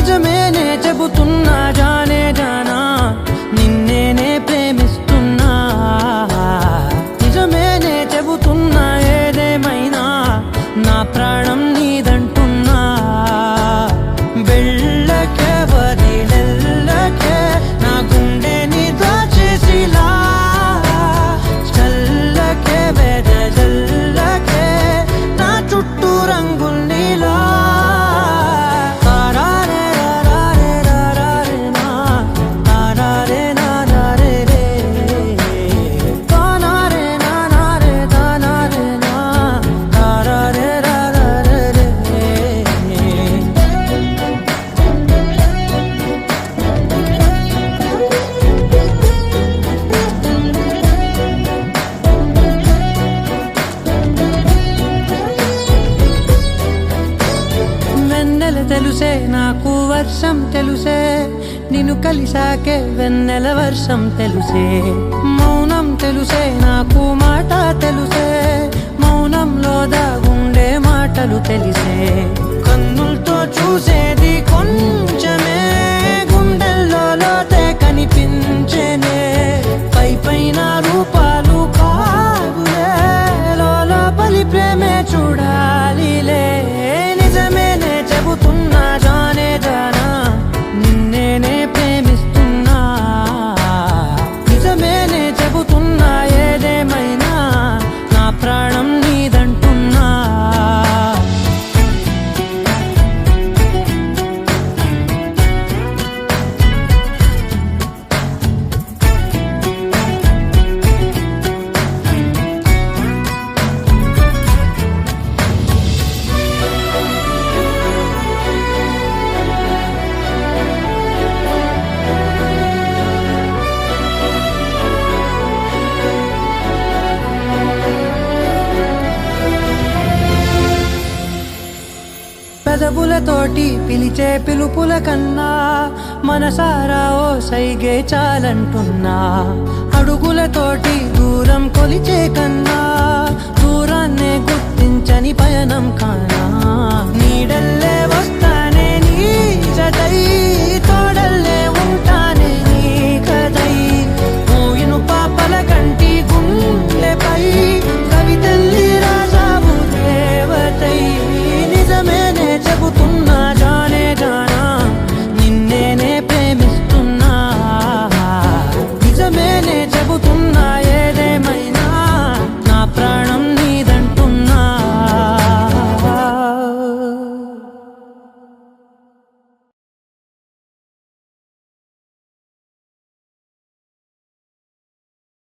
నిజమేనే చెబుతున్నా జానే జానా నిన్నేనే ప్రేమిస్తున్నా నిజమేనే చెబుతున్నా ఏదేమైనా నా ప్రాణం నీదంటున్నా వెళ్ళకే వదిలెళ్ళకే నా గుండెని దాచేసిలా చల్లకే వెదజల్లకే నా చుట్టూ రంగుల్నిలా తెలుసే నాకు వర్షం తెలుసే నిన్ను కలిసాకే వెన్నెల వర్షం తెలుసే మౌనం తెలుసే నాకు మాట తెలుసే మౌనంలో దాగుండే మాటలు తెలిసే కన్నులతో చూసేది కొంచెమే గుండెల్లో లోతే కనిపించేనే పై పైన రూపాలు కావులే లోపలి ప్రేమే చూడాలిలే నిజమేనే చెబుతున్నా జానే జానా నిన్నేనే ప్రేమిస్తున్నా నిజమేనే చెబుతున్నా ఏదేమైనా నా ప్రాణం నీదంటున్నా పెదవులతోటి పిలిచే పిలుపుల కన్నా మనసారా ఓ సైగే చాలంటున్నా అడుగులతోటి దూరం కొలిచే కన్నా దూరాన్నే గుర్తించని పయనం కానా నీడల్లే వస్తానే నీ జత